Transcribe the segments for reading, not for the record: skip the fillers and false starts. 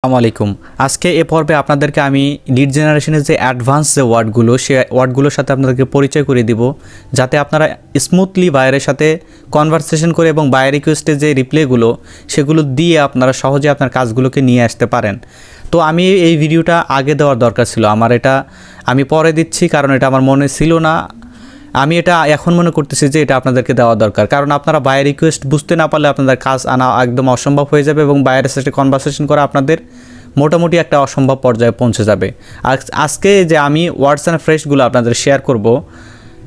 আসসালামু আলাইকুম। আজকে এ পর্বে আপনাদেরকে আমি লিড জেনারেশনের যে অ্যাডভান্স যে ওয়ার্ডগুলো সে ওয়ার্ডগুলোর সাথে আপনাদেরকে পরিচয় করে দিব, যাতে আপনারা স্মুথলি বায়ারের সাথে কনভারসেশন করে এবং বায়ার রিকোয়েস্টের যে রিপ্লাইগুলো সেগুলো দিয়ে আপনারা সহজে আপনার কাজগুলোকে নিয়ে আসতে পারেন। তো আমি এই ভিডিওটা আগে দেওয়ার দরকার ছিল, আমার এটা আমি পরে দিচ্ছি কারণ এটা আমার মনে ছিল না। আমি এটা এখন মনে করতেছি যে এটা আপনাদেরকে দেওয়া দরকার, কারণ আপনারা বায়ার রিকোয়েস্ট বুঝতে না পারলে আপনাদের কাজ আনা একদম অসম্ভব হয়ে যাবে এবং বায়ারের সাথে কনভারসেশন করা আপনাদের মোটামুটি একটা অসম্ভব পর্যায়ে পৌঁছে যাবে। আর আজকে যে আমি ওয়ার্ডস অ্যান্ড ফ্রেশগুলো আপনাদের শেয়ার করব,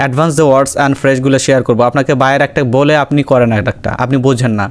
অ্যাডভান্স যে ওয়ার্ডস অ্যান্ড ফ্রেশগুলো শেয়ার করব, আপনাকে বায়ার একটা বলে আপনি করেন একটা আপনি বোঝেন না,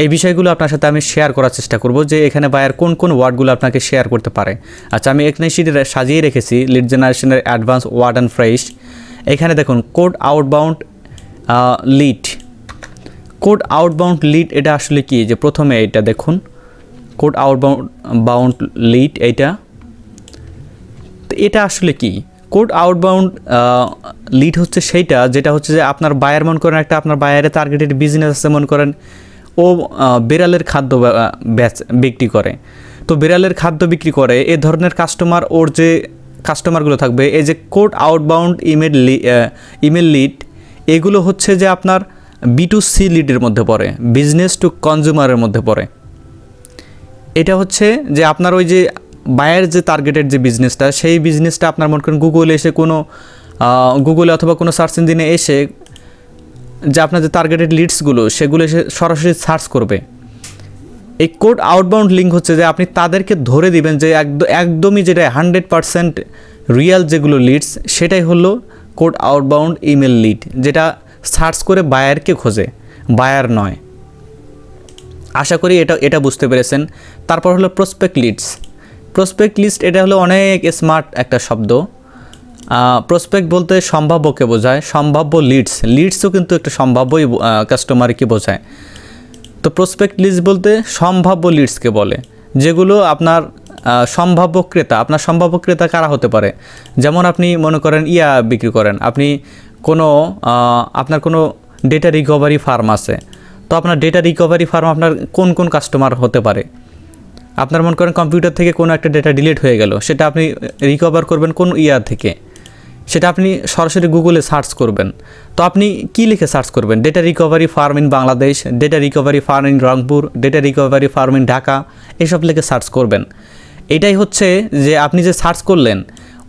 এই বিষয়গুলো আপনার সাথে আমি শেয়ার করার চেষ্টা করব যে এখানে বায়ার কোন কোন ওয়ার্ডগুলো আপনাকে শেয়ার করতে পারে। আচ্ছা, আমি এখানে সাজিয়ে রেখেছি লিড জেনারেশনের অ্যাডভান্স ওয়ার্ড অ্যান্ড ফ্রেশ। এখানে দেখুন code outbound lead. Code outbound lead এটা আসলে কি, যে প্রথমে এটা দেখুন কোড আউটবাউন্ড লিড, এটা আসলে কি? কোড আউটবাউন্ড লিড হচ্ছে সেইটা যেটা হচ্ছে যে আপনার বায়ার মনে করেন একটা আপনার বায়ারে টার্গেটেড বিজনেস আছে, মনে করেন ও বিড়ালের খাদ্য বিক্রি করে, তো বিড়ালের খাদ্য বিক্রি করে এ ধরনের কাস্টমার, ওর যে কাস্টমারগুলো থাকবে এই যে কোড আউটবাউন্ড ইমেল লিড, এগুলো হচ্ছে যে আপনার B2C লিডের মধ্যে পড়ে, বিজনেস টু কনজিউমারের মধ্যে পড়ে। এটা হচ্ছে যে আপনার ওই যে বায়ার যে টার্গেটেড যে বিজনেসটা, সেই বিজনেসটা আপনার মনে করেন গুগলে এসে গুগলে অথবা কোনো সার্চ ইঞ্জিনে এসে যে আপনার যে টার্গেটেড লিডসগুলো সেগুলো এসে সরাসরি সার্চ করবে। এই কোড আউটবাউন্ড লিঙ্ক হচ্ছে যে আপনি তাদেরকে ধরে দিবেন যে একদমই যেটা 100% রিয়েল যেগুলো লিডস, সেটাই হলো কোড আউটবাউন্ড ইমেল লিড, যেটা সার্চ করে বায়ারকে খোঁজে, বায়ার নয়। আশা করি এটা বুঝতে পেরেছেন। তারপর হলো প্রসপেক্ট লিডস। প্রসপেক্ট লিস্ট এটা হলো অনেক স্মার্ট একটা শব্দ। প্রসপেক্ট বলতে সম্ভাব্যকে বোঝায়, সম্ভাব্য লিডসও কিন্তু একটা সম্ভাব্যই কাস্টমারকে বোঝায়। তো প্রসপেক্ট লিস্ট বলতে সম্ভাব্য লিডসকে বলে, যেগুলো আপনার সম্ভাব্য ক্রেতা। আপনার সম্ভাব্য ক্রেতা কারা হতে পারে? যেমন আপনি মনে করেন বিক্রি করেন, আপনি আপনার কোনো ডেটা রিকভারি ফার্ম আছে, তো আপনার ডেটা রিকভারি ফার্ম আপনার কোন কোন কাস্টমার হতে পারে? আপনার মনে করেন কম্পিউটার থেকে কোনো একটা ডেটা ডিলিট হয়ে গেল, সেটা আপনি রিকভার করবেন কোন থেকে, সেটা আপনি সরাসরি গুগলে সার্চ করবেন। তো আপনি কি লিখে সার্চ করবেন? Data recovery firm in Bangladesh, data recovery firm in Rangpur, data recovery firm in Dhaka, এসব লিখে সার্চ করবেন। এটাই হচ্ছে যে আপনি যে সার্চ করলেন,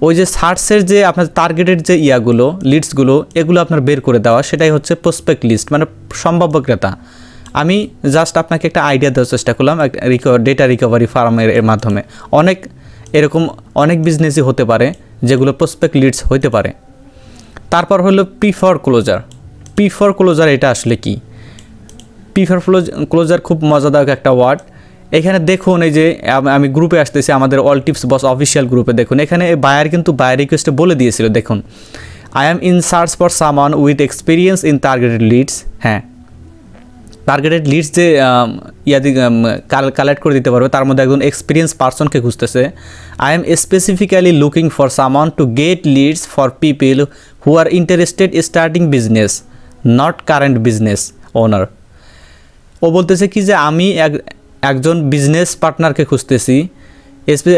ওই যে সার্চের যে আপনার টার্গেটেড যে লিডসগুলো এগুলো আপনার বের করে দেওয়া, সেটাই হচ্ছে প্রসপেক্ট লিস্ট, মানে সম্ভাব্য ক্রেতা। আমি জাস্ট আপনাকে একটা আইডিয়া দেওয়ার চেষ্টা করলাম ডেটা রিকভারি ফার্মের মাধ্যমে। এরকম অনেক বিজনেসই হতে পারে যেগুলো প্রসপেক্ট লিডস হতে পারে। তারপর হলো প্রিফার ক্লোজার। এটা আসলে কি? প্রিফার ক্লোজার খুব মজাদার একটা ওয়ার্ড। এখানে দেখুন, এই যে আমি গ্রুপে আসতেছি, আমাদের অল টিপস বস অফিসিয়াল গ্রুপে দেখুন, এখানে বায়ার কিন্তু বায়ার রিকোয়েস্টে বলে দিয়েছিল, দেখুন I am in search for someone with experience in targeted leads. হ্যাঁ, টার্গেটেড লিডস যে কালেক্ট করে দিতে পারবে, তার মধ্যে একজন এক্সপিরিয়েন্স পারসনকে খুঁজতেছে। I am specifically looking for someone to get leads for people who are interested starting business, not current business owner. ও বলতেছে কি যে আমি একজন বিজনেস পার্টনারকে খুঁজতেছি,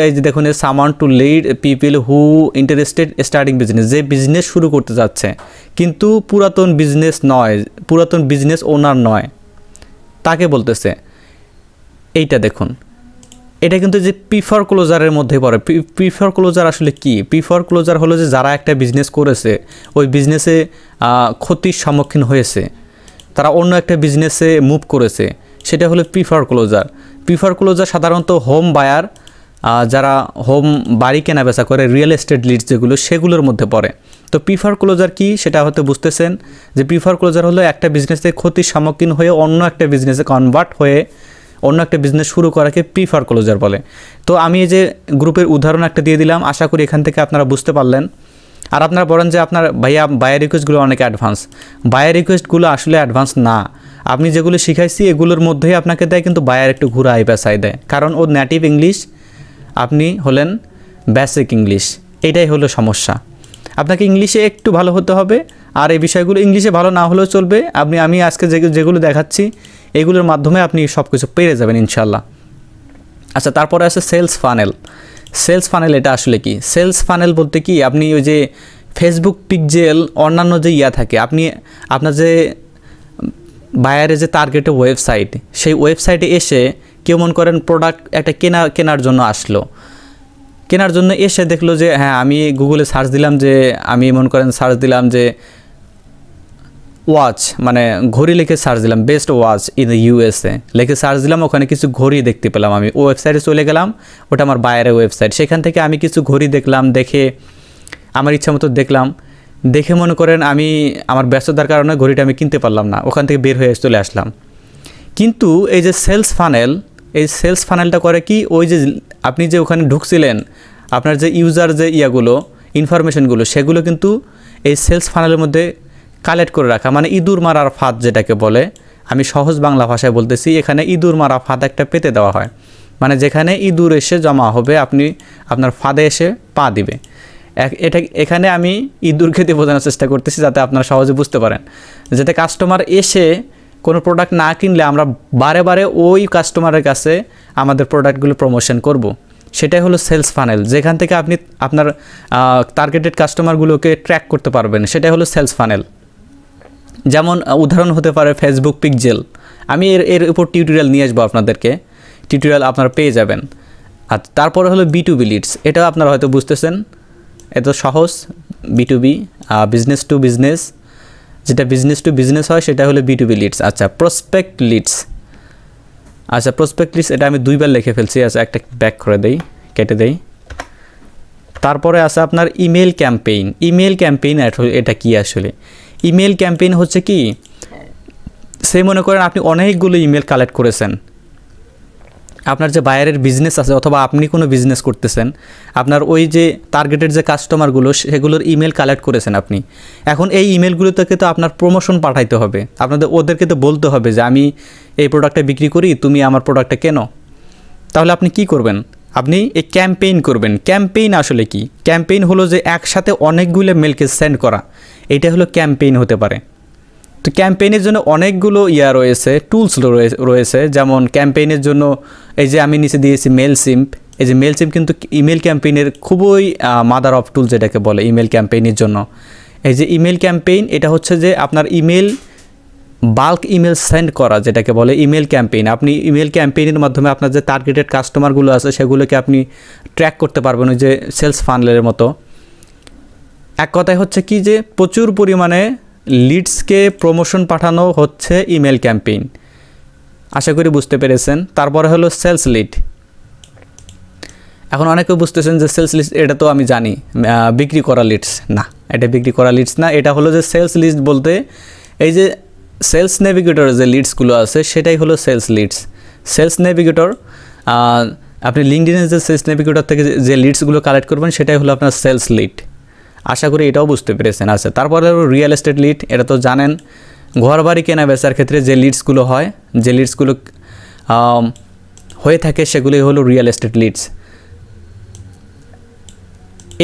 এই যে দেখুন someone to lead people who interested starting business, যে বিজনেস শুরু করতে যাচ্ছে কিন্তু পুরাতন বিজনেস ওনার নয়, তাকে বলতেছে। এইটা দেখুন, এটা কিন্তু যে প্রিফার ক্লোজারের মধ্যে পড়ে। প্রিফার ক্লোজার আসলে কি? প্রিফার ক্লোজার হলো যে যারা একটা বিজনেস করেছে, ওই বিজনেসে ক্ষতির সম্মুখীন হয়েছে, তারা অন্য একটা বিজনেসে মুভ করেছে, সেটা হলো প্রিফার ক্লোজার। প্রিফার ক্লোজার সাধারণত হোম বায়ার, যারা বাড়ি কেনা বেচা করে, রিয়েল এস্টেট লিডস যেগুলো, সেগুলোর মধ্যে পড়ে। তো প্রিফার ক্লোজার কি সেটা হয়তো বুঝতেছেন, যে প্রিফার ক্লোজার হলো একটা বিজনেসে ক্ষতির সম্মুখীন হয়ে অন্য একটা বিজনেসে কনভার্ট হয়ে অন্য একটা বিজনেস শুরু করাকে প্রিফার ক্লোজার বলে। তো আমি এই যে গ্রুপের উদাহরণ একটা দিয়ে দিলাম, আশা করি এখান থেকে আপনারা বুঝতে পারলেন। আর আপনারা বলেন যে আপনার বায়ার রিকোয়েস্টগুলো অনেক অ্যাডভান্স। বায়ার রিকোয়েস্টগুলো আসলে অ্যাডভান্স না, আপনি যেগুলো শিখাইছি এগুলোর মধ্যেই আপনাকে দেয়, কিন্তু বায়ার একটু ঘুরায় পেঁচায় দেয়, কারণ ও নেটিভ ইংলিশ, আপনি হলেন বেসিক ইংলিশ। এটাই হলো সমস্যা। আপনাকে ইংলিশে একটু ভালো হতে হবে, আর এই বিষয়গুলো ইংলিশে ভালো না হলেও চলবে। আমি আজকে যেগুলো দেখাচ্ছি এগুলোর মাধ্যমে আপনি সব কিছু পেরে যাবেন ইনশাল্লাহ। আচ্ছা, তারপরে আছে সেলস ফানেল। সেলস ফানেল এটা আসলে কি? সেলস ফানেল বলতে কি, আপনি ওই যে ফেসবুক পিক্সেল অন্যান্য যে থাকে, আপনি আপনার যে বায়ারের যে টার্গেটের ওয়েবসাইট, সেই ওয়েবসাইটে এসে কেউ মনে করেন প্রোডাক্ট একটা কেনার জন্য আসলো, কেনার জন্য এসে দেখলো যে হ্যাঁ, আমি গুগলে সার্চ দিলাম যে, আমি মনে করেন সার্চ দিলাম যে ওয়াচ, মানে ঘড়ি লিখে সার্চ দিলাম, best watch in the USA লিখে সার্চ দিলাম, ওখানে কিছু ঘড়ি দেখতে পেলাম, আমি ওয়েবসাইটে চলে গেলাম, ওটা আমার বায়ারের ওয়েবসাইট, সেখান থেকে আমি কিছু ঘড়ি দেখলাম, দেখে আমার ইচ্ছা মতো দেখলাম, দেখে মনে করেন আমি আমার ব্যস্ততার কারণে ঘড়িটা আমি কিনতে পারলাম না, ওখান থেকে বের হয়ে চলে আসলাম। কিন্তু এই যে সেলস ফানেল, এই সেলস ফানেলটা করে কি, ওই যে আপনি যে ওখানে ঢুকছিলেন, আপনার যে ইউজার যে ইনফরমেশনগুলো, সেগুলো কিন্তু এই সেলস ফানেলের মধ্যে কালেক্ট করে রাখা, মানে ইঁদুর মারার ফাঁদ যেটাকে বলে, আমি সহজ বাংলা ভাষায় বলতেছি, এখানে ইঁদুর মারা ফাঁদ একটা পেতে দেওয়া হয়, মানে যেখানে ইঁদুর এসে জমা হবে, আপনি আপনার ফাঁদে এসে পা দিবে। এখানে আমি ইঁদুরকে দিয়ে বোঝানোর চেষ্টা করতেছি যাতে আপনারা সহজে বুঝতে পারেন, যাতে কাস্টমার এসে কোনো প্রোডাক্ট না কিনলে আমরা বারে বারে ওই কাস্টমারের কাছে আমাদের প্রোডাক্টগুলো প্রমোশন করব। সেটাই হলো সেলস ফানেল, যেখান থেকে আপনি আপনার টার্গেটেড কাস্টমারগুলোকে ট্র্যাক করতে পারবেন, সেটাই হলো সেলস ফানেল। যেমন উদাহরণ হতে পারে ফেসবুক পিক্সেল, আমি এর উপর টিউটোরিয়াল নিয়ে আসবো আপনাদেরকে, টিউটোরিয়াল আপনারা পেয়ে যাবেন। আর তারপরে হলো B2B লিডস, এটাও আপনারা হয়তো বুঝতেছেন, এত সহজ। B2B বিজনেস টু বিজনেস, যেটা বিজনেস টু বিজনেস হয় সেটা হলো B2B লিডস। আচ্ছা, প্রসপেক্ট লিডস। আচ্ছা, প্রসপেক্ট লিডস এটা আমি 2বার লিখে ফেলছি, আচ্ছা একটা ব্যাক করে দেই, কেটে দেই। তারপরে আছে আপনার ইমেল ক্যাম্পেইন। ইমেল ক্যাম্পেইন এটা কি আসলে? ইমেল ক্যাম্পেইন হচ্ছে কি, সে মনে করেন আপনি অনেকগুলো ইমেল কালেক্ট করেছেন, আপনার যে বায়ারের বিজনেস আছে অথবা আপনি কোনো বিজনেস করতেছেন, আপনার ওই যে টার্গেটেড যে কাস্টমারগুলো, সেগুলোর ইমেল কালেক্ট করেছেন আপনি। এখন এই ইমেলগুলো থেকে তো আপনার প্রমোশন পাঠাইতে হবে, ওদেরকে তো বলতে হবে যে আমি এই প্রোডাক্টটা বিক্রি করি, তুমি আমার প্রোডাক্টটা কেনো। তাহলে আপনি কি করবেন? আপনি এই ক্যাম্পেইন করবেন। ক্যাম্পেইন আসলে কি? ক্যাম্পেইন হলো যে একসাথে অনেকগুলো মেলকে সেন্ড করা, এটা হলো ক্যাম্পেইন হতে পারে। তো ক্যাম্পেইনের জন্য অনেকগুলো রয়েছে, টুলস রয়েছে। যেমন ক্যাম্পেইনের জন্য এই যে আমি নিচে দিয়েছি মেলসিম্প, এই যে মেলসিম্প কিন্তু ইমেল ক্যাম্পেইনের খুবই মাদার অফ টুল যেটাকে বলে ইমেল ক্যাম্পেইনের জন্য। এই যে ইমেল ক্যাম্পেইন, এটা হচ্ছে যে আপনার বাল্ক ইমেল সেন্ড করা যেটাকে বলে ইমেল ক্যাম্পেইন। আপনি ইমেল ক্যাম্পেইনের মাধ্যমে আপনার যে টার্গেটেড কাস্টমারগুলো আছে সেগুলোকে আপনি ট্র্যাক করতে পারবেন, ওই যে সেলস ফানেলের মতো। এক কথায় হচ্ছে কি, যে প্রচুর পরিমাণে লিডসকে প্রমোশন পাঠানো হচ্ছে ইমেল ক্যাম্পেইন। আশা করি বুঝতে পেরেছেন। তারপরে হলো সেলস লিড। এখন অনেকে বুঝতেছেন যে সেলস লিড এটা তো আমি জানি, বিক্রি করা লিডস না, এটা বিক্রি করা লিডস না, এটা হলো যে সেলস লিড বলতে এই যে সেলস নেভিগেটরের যে লিডসগুলো আছে সেটাই হলো সেলস লিডস। সেলস নেভিগেটর, আপনি লিঙ্কডিনের যে সেলস নেভিগেটর থেকে যে লিডসগুলো কালেক্ট করবেন সেটাই হলো আপনার সেলস লিড। আশা করি এটাও বুঝতে পেরেছেন। আচ্ছা, তারপরে রিয়েল এস্টেট লিড, এটা তো জানেন, ঘর বাড়ি কেনা বেচার ক্ষেত্রে যে লিডসগুলো হয়, যে লিডসগুলো হয়ে থাকে সেগুলোই হলো রিয়েল এস্টেট লিডস।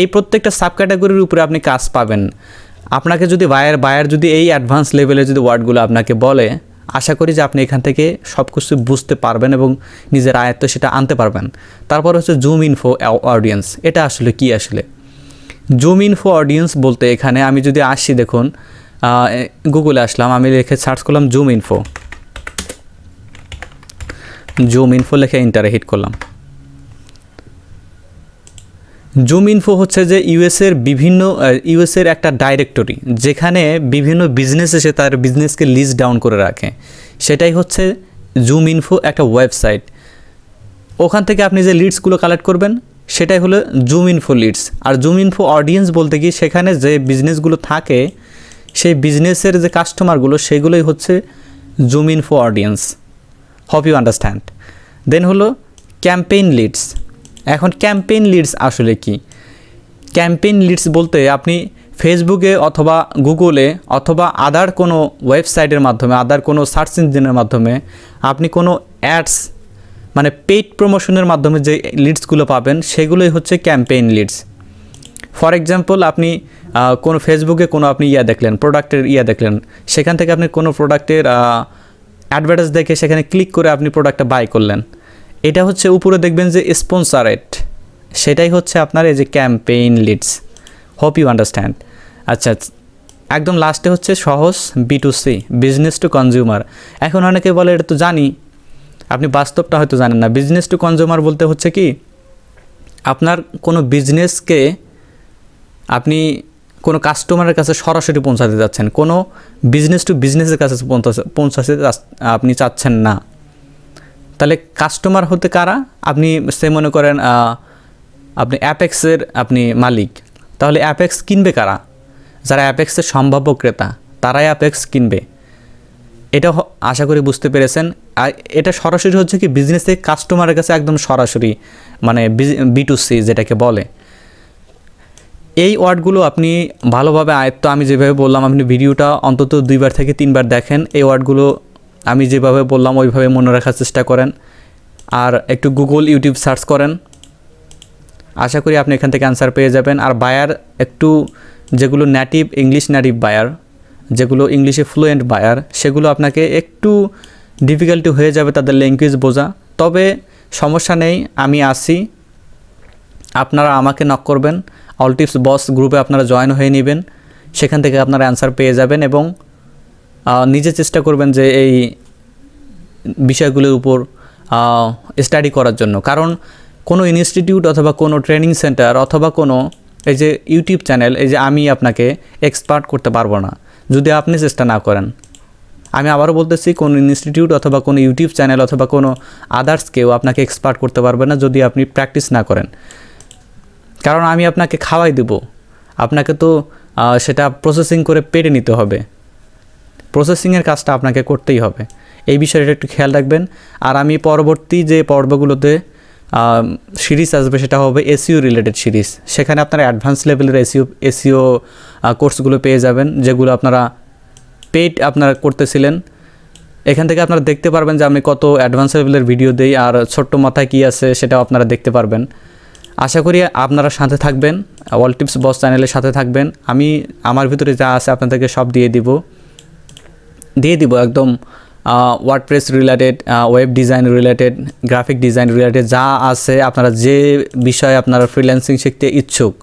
এই প্রত্যেকটা সাব ক্যাটাগরির উপরে আপনি কাজ পাবেন। আপনাকে যদি বায়ার যদি এই অ্যাডভান্স লেভেলের যদি ওয়ার্ডগুলো আপনাকে বলে, আশা করি যে আপনি এখান থেকে সব কিছু বুঝতে পারবেন এবং নিজের আয়ত্ত সেটা আনতে পারবেন। তারপর হচ্ছে জুম ইনফো অডিয়েন্স, এটা আসলে কি? আসলে জুম ইনফো অডিয়েন্স বলতে এখানে আমি যদি আসি, দেখুন গুগলে আসলাম, আমি লিখে সার্চ করলাম জুম ইনফো লিখে এন্টারে হিট করলাম। জুম ইনফো হচ্ছে যে ইউএসের একটা ডাইরেক্টরি, যেখানে বিভিন্ন বিজনেস এসে তার বিজনেসকে লিস্ট ডাউন করে রাখে, সেটাই হচ্ছে জুম ইনফো একটা ওয়েবসাইট। ওখান থেকে আপনি যে লিডসগুলো কালেক্ট করবেন সেটাই হলো জুম ইনফো লিডস। আর জুম ইনফো অডিয়েন্স বলতে কি, সেখানে যে বিজনেসগুলো থাকে সেই বিজনেসের যে কাস্টমারগুলো সেগুলোই হচ্ছে zoom info audience. Hope you understand. Then হলো ক্যাম্পেইন লিডস। এখন ক্যাম্পেইন লিডস আসলে কি? ক্যাম্পেইন লিডস বলতে আপনি ফেসবুকে অথবা গুগলে অথবা আদার কোনো ওয়েবসাইটের মাধ্যমে, আদার কোনো সার্চ ইঞ্জিনের মাধ্যমে আপনি কোনো অ্যাডস মানে পেইড প্রমোশনের মাধ্যমে যে লিডসগুলো পাবেন সেগুলোই হচ্ছে ক্যাম্পেইন লিডস। ফর এক্সাম্পল, আপনি কোনো ফেসবুকে কোনো আপনি দেখলেন, প্রোডাক্টের দেখলেন, সেখান থেকে আপনি কোনো প্রোডাক্টের অ্যাডভার্টাইজ দেখে সেখানে ক্লিক করে আপনি প্রোডাক্টটা বাই করলেন। এটা হচ্ছে উপরে দেখবেন যে স্পন্সারেট, সেটাই হচ্ছে আপনার এই যে campaign leads. Hope you understand. আচ্ছা, একদম লাস্টে হচ্ছে সহজ B2C, বিজনেস টু কনজিউমার। এখন অনেকে বলে এটা তো জানি, আপনি বাস্তবটা হয়তো জানেন না। বিজনেস টু কনজিউমার বলতে হচ্ছে কি, আপনার কোনো বিজনেসকে আপনি কোনো কাস্টমারের কাছে সরাসরি পৌঁছাতে যাচ্ছেন, কোনো বিজনেস টু বিজনেসের কাছে পৌঁছাতে আপনি চাচ্ছেন না। তাহলে কাস্টমার হতে কারা? আপনি সে মনে করেন আপনি অ্যাপেক্সের আপনি মালিক, তাহলে অ্যাপেক্স কিনবে কারা? যারা অ্যাপেক্সের সম্ভাব্য ক্রেতা, তারাই অ্যাপেক্স কিনবে। এটা আশা করি বুঝতে পেরেছেন। আর এটা সরাসরি হচ্ছে কি বিজনেসে কাস্টমারের কাছে একদম সরাসরি, মানে B2C যেটাকে বলে। এই ওয়ার্ডগুলো আপনি ভালোভাবে আয়ত্ত, আমি যেভাবে বললাম, আপনি ভিডিওটা অন্তত 2বার থেকে 3বার দেখেন। এই ওয়ার্ডগুলো আমি যেভাবে বললাম ওইভাবে মনে রাখার চেষ্টা করেন, আর একটু গুগল ইউটিউব সার্চ করেন। আশা করি আপনি এখান থেকে অ্যান্সার পেয়ে যাবেন। আর বায়ার একটু যেগুলো নেটিভ ইংলিশ নেটিভ বায়ার, যেগুলো ইংলিশে ফ্লুয়েন্ট বায়ার, সেগুলো আপনাকে একটু ডিফিকাল্টি হয়ে যাবে তাদের ল্যাঙ্গুয়েজ বোঝা। তবে সমস্যা নেই, আমি আসি, আপনারা আমাকে নক করবেন, অল টিপস বস গ্রুপে আপনারা জয়েন হয়ে নেবেন, সেখান থেকে আপনারা অ্যান্সার পেয়ে যাবেন। এবং নিজে চেষ্টা করবেন যে এই বিষয়গুলোর উপর স্টাডি করার জন্য। কারণ কোনো ইনস্টিটিউট অথবা কোনো ট্রেনিং সেন্টার অথবা কোনো এই যে ইউটিউব চ্যানেল, এই যে আমি আপনাকে এক্সপার্ট করতে পারবো না যদি আপনি চেষ্টা না করেন। আমি আবারও বলতেছি, কোনো ইনস্টিটিউট অথবা কোনো ইউটিউব চ্যানেল অথবা কোনো আদার্স কেউ আপনাকে এক্সপার্ট করতে পারবে না যদি আপনি প্র্যাকটিস না করেন। কারণ আমি আপনাকে খাওয়াই দেব, আপনাকে তো সেটা প্রসেসিং করে পেটে নিতে হবে, প্রসেসিংয়ের কাজটা আপনাকে করতেই হবে। এই বিষয়টা একটু খেয়াল রাখবেন। আর আমি পরবর্তী যে পর্বগুলোতে সিরিজ আসবে সেটা হবে এসইও রিলেটেড সিরিজ। সেখানে আপনারা অ্যাডভান্স লেভেলের এসইও কোর্সগুলো পেয়ে যাবেন, যেগুলো আপনারা পেইড আপনারা করতেছিলেন। এখান থেকে আপনারা দেখতে পারবেন যে আমি কত অ্যাডভান্স লেভেলের ভিডিও দেই, আর ছোট্ট মাথায় কী আছে সেটাও আপনারা দেখতে পারবেন। আশা করি আপনারা সাথে থাকবেন, অল টিপস বস চ্যানেলের সাথে থাকবেন। আমি আমার ভিতরে যা আছে আপনাদেরকে সব দিয়ে দিব একদম। WordPress related, web design related, graphic design related যা আছে, আপনারা যে বিষয়ে আপনারা ফ্রিল্যান্সিং শিখতে ইচ্ছুক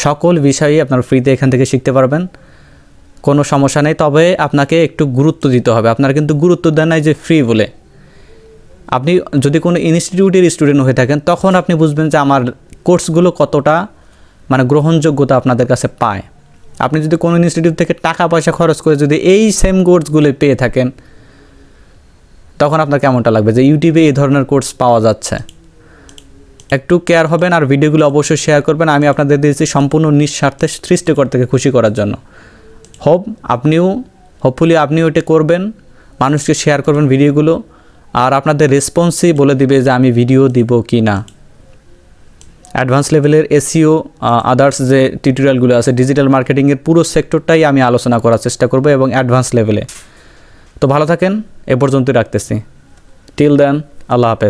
সকল বিষয়ই আপনারা ফ্রিতে এখান থেকে শিখতে পারবেন, কোনো সমস্যা নেই। তবে আপনাকে একটু গুরুত্ব দিতে হবে। আপনারা কিন্তু গুরুত্ব দেন নাই যে ফ্রি বলে। আপনি যদি কোনো ইনস্টিটিউটের স্টুডেন্ট হয়ে থাকেন, তখন আপনি বুঝবেন যে আমার কোর্সগুলো কতটা মানে গ্রহণযোগ্যতা আপনাদের কাছে পায়। আপনি যদি কোনো ইনস্টিটিউট থেকে টাকা পয়সা খরচ করে যদি এই সেম কোর্সগুলো পেয়ে থাকেন, তখন আপনার কেমনটা লাগবে যে ইউটিউবে এই ধরনের কোর্স পাওয়া যাচ্ছে। একটু কেয়ার হবেন, আর ভিডিওগুলো অবশ্যই শেয়ার করবেন। আমি আপনাদের দিয়েছি সম্পূর্ণ নিঃস্বার্থে সৃষ্টিকর থেকে খুশি করার জন্য। হোপফুলি আপনিও এটা করবেন, মানুষকে শেয়ার করবেন ভিডিওগুলো, আর আপনাদের রেসপন্সই বলে দিবে যে আমি ভিডিও দিব কি না। অ্যাডভান্স লেভেলের এসইও আদার্স যে টিউটোরিয়ালগুলো আছে, ডিজিটাল মার্কেটিংয়ের পুরো সেক্টরটাই আমি আলোচনা করার চেষ্টা করব এবং অ্যাডভান্স লেভেলে। তো ভালো থাকেন, এ পর্যন্তই রাখতেছি। টিল দেন, আল্লাহ হাফেজ।